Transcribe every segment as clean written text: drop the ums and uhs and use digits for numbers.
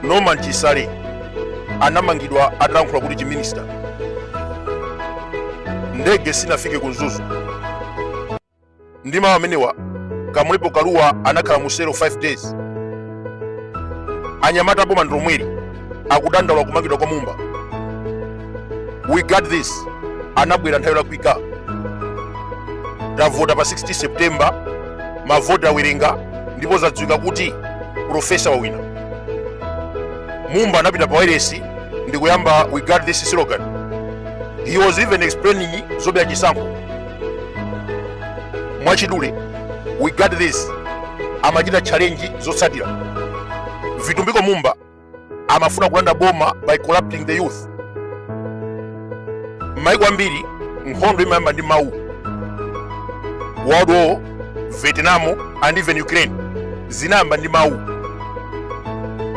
Norman Chisale anamangidwa atalankhula kuti chiminista ndege sinafike ku Zuzu. Ndima amenewa Kamwepo Kaluwa anakhala mu selo 5 days. Anyamata boma ndromweri akudandaula kumangidwa kwa Mumba. We got this. Anabwera nthawi lakuika. Tavota pa 60 September, mavota awerenga ndipo zadziwika kuti profesa wawina. Mumba anapita pa wairesi ndi kuyamba we got this slogan. He was even explaining zobe achisankho. Mwachidule, we got this. Amachita challenge zotsatira. Vitumbiko Mumba amafuna kulanda boma by corrupting the youth. Maiko ambiri nkhondo imayamba ndi mawu. World War, Vietnam and even Ukraine zinayamba ndi mawu.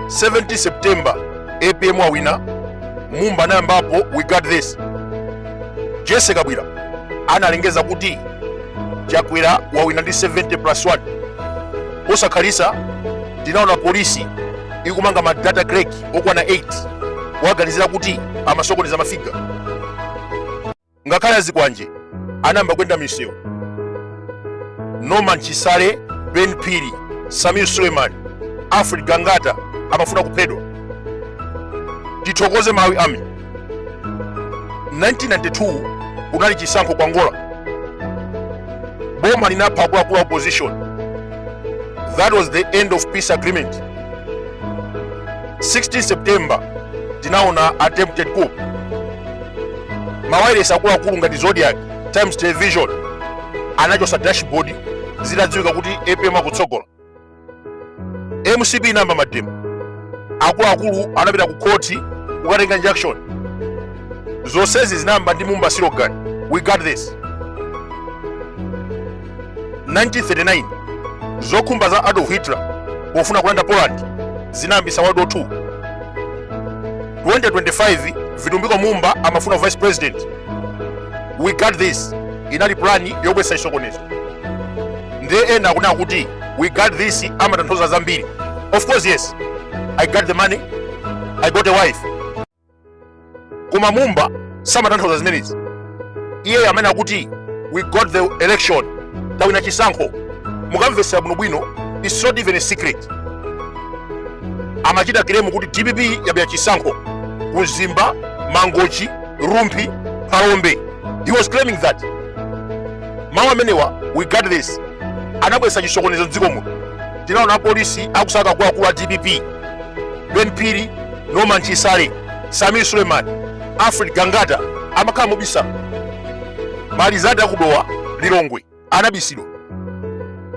70 September APM wawina, Mumba anayambapo we got this. Jesse Kabwira analengeza kuti Chakwera wawina ndi 70+1. Osakhalisa tinaona polisi ikumanga ma data crack okwana 8 waganizira kuti amasokoneza mafiga. Ngakhale azikwanje anayamba kwenda misewu. Norman Chisale, Ben Piri, Samir Suleiman, Alfred Gangata amafuna kuphedwa. Tithokoze Malawi Army. 1992 kunali chisankho kwa Angola. Boma linapha akuluakulu opposition. That was the end of peace agreement. 16 September tinaona attempted coup. Mawairesi akuluakulu ngati Zodiac, Times Television anachosa dashboard zinadziwika kuti APM akutsogola. MCP inamba mademo. Akuluakulu anapita ku court kukatenga injunction. Zonsezi zinamba ndi Mumba slogan we got this. 1939 zokhumba za Adolf Hitler pofuna kulanda Poland zinayambisa World War II. 2025 Vitumbiko Mumba amafuna vice president. We got this. Inali plani yobwesa isokonezo. Ndiye ena akunena kuti we got this amatanthauza zambiri. Of course yes, I got the money, I got a wife. Koma Mumba samatanthauza zimenezi. Iye amene kuti we got the election tawina chisankho. Mukamvesa bwinobwino, it's not even a secret. Amachita claim kuti DPP yabya chisankho kuzimba Mangochi, Rumpi, Palombe. He was claiming that. Mawu amenewa we got this anabwesa chisokonezo m'dziko muno. Tinaona polisi akusaka akuluakulu a DPP, Ben Piri, Norman Chisale, Samir Suleiman, Alfred Gangata amakhala mobisa. Malizati akudowa Lilongwe anabisidwa.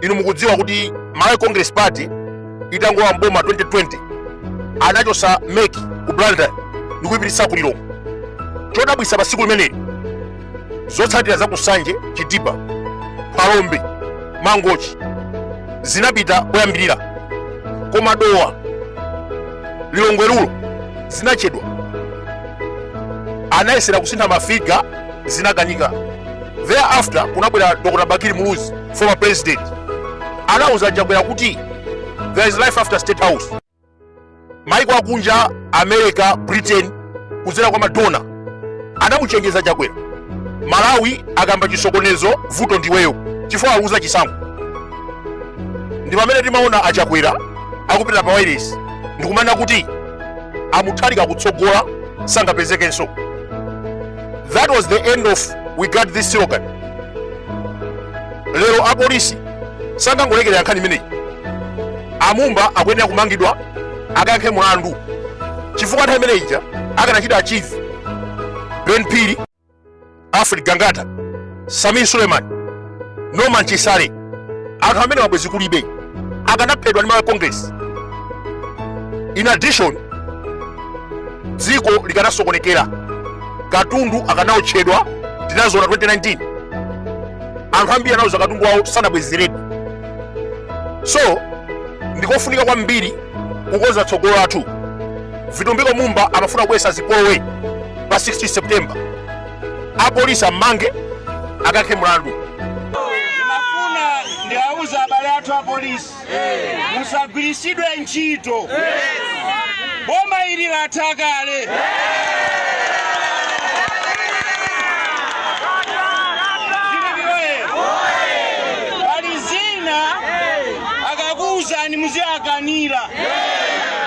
Inu mukudziwa kuti Malawi Congress Party itangowa mboma 2020 anachosa Meki ku Blantyre ndikuyipititsa ku Lilongwe. Chodabwisa pa siku limeneli zotsatira za kusanje Chitipa, Palombe, Mangochi zinapita poyambirira. Koma dowa Lilongwe lulo zinachedwa. Anayesera kusintha mafiga zinakanika. Thereafter kunabwera Dr. Bakiri Muluzi, former president. Anauza Chakwera kuti there is life after State House. Maiko akunja America, Britain kuzera kwa madona anamuchenjeza Chakwera. Malawi akamba chisokonezo vuto ndiweyo chifukwa auza chisankho. Ndi pamene timaona Achakwera akupita pa wairesi ndikumana kuti amuthalika kutsogola sangapezekenso. That was the end of we got this slogan. Lero apolisi sangangolekera yankhani imeneyi. Amumba akuyenera kumangidwa akayankhe mlandu chifukwa nthawi imeneyi ija akanachita achieve Ben Piri, Alfred Gangata, Samir Suleiman, Norman Chisale anthu amene wabwezi kulibe akanaphedwa ndi Malawi Congress. In addition, dziko likanasokonekera, katundu akanaotchedwa tinazona 2019. Anthu ambiri anauza katundu wawo sanabwezeredwe. So ndikofunika kwambiri kukonza tsogolo athu. Vitumbiko Mumba amafuna kubwesa zipolowe pa 60 September. Apolisi amange akayankhe mlandu. Mafuna ndi auza abale athu apolisi musagwirisidwe ntchito. boma ili latha kale. Pali zina akakuwuzani muziyakanira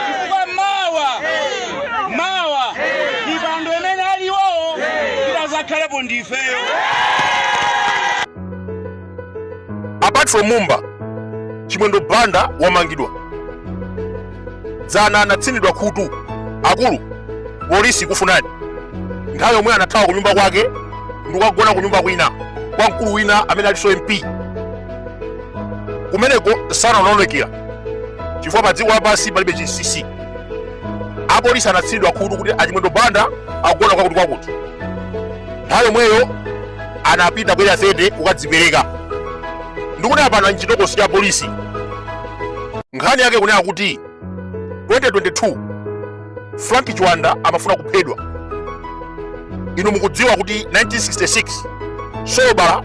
chifukwa mawa mipando imene aliwo itazakhalepo ndifeyo. Apart from Mumba, Chimwendo Banda wamangidwa. Dzana anatsinidwa khutu akulu polisi kufunani. Nthawi yomwe anathawa kunyumba kwake ndikukagona kunyumba kwina kwa mkulu wina amene ali MP. Kumeneko sanaonekera chifukwa pa dziko lapansi palibe chinsinsi. Apolisi anatsinidwa khutu kuti Achimwendo Banda akugona kwakuti. Nthawi yomweyo anapita kwera zende kukadzipereka. Ndikuti apano nchitokosi cha polisi. Nkhani yake kunena kuti 2022 Frank Chiwanda amafuna kuphedwa. Inu mukudziwa kuti 1966 Sobala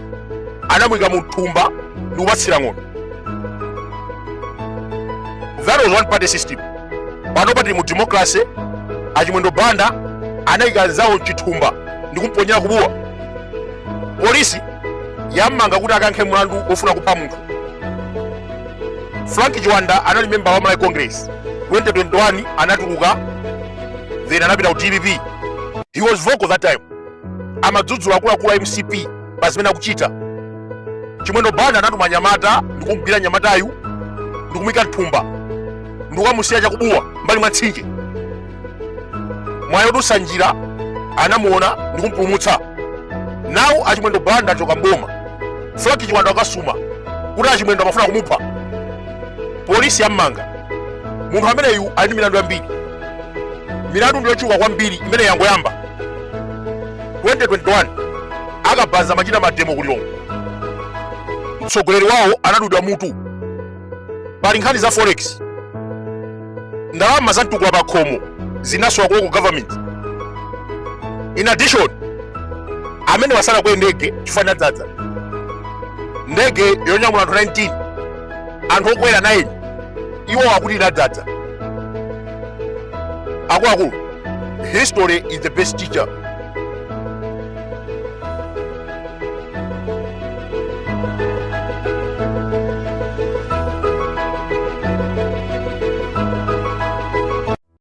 anamuyika mu thumba ndi kupatsira ng'ombe. That was one party system. Pano pati mu democracy Achimwendo Banda anayika zawo chithumba ndi kumponyera kubuwa. Polisi yamanga kuti akankhe mlandu ofuna kupha munthu. Frank Chiwanda anali member wa Malawi Congress. 2021 anatuluka, then anapita ku DPP. He was vocal that time. Amadzudzula akuluakulu a MCP pa zimene akuchita. Chimwendo Banda anatuma nyamata ndi kumugwira nyamatayu ndi kumuyika thumba ndi kukamusiya chakubuwa mbali mwa mtsinje. Mwayi odusa njira anamuona ndi kumpulumutsa. Nawu Achimwendo Banda achoka mboma. Frank Chiwanda wakasuma kuti Achimwendo amafuna kumupha. Polisi yammanga. Munthu ameneyu ali ndi milandu yambiri. Milandu ndiyochuluka kwambiri imene yangoyamba 2021 akabaza machina mademo kulilongo. Mtsogoleri wawo anadudwa mutu. Pali nkhani za forex. Ndalama za mtukula pa khomo zinasowa ku government. In addition, amene wasala kwe ndege chifana dzadza. Ndege yonyamula anthu 19. Anthu okwera 9. Iwo akuti inadzadza. Akuluakulu, history is the best teacher.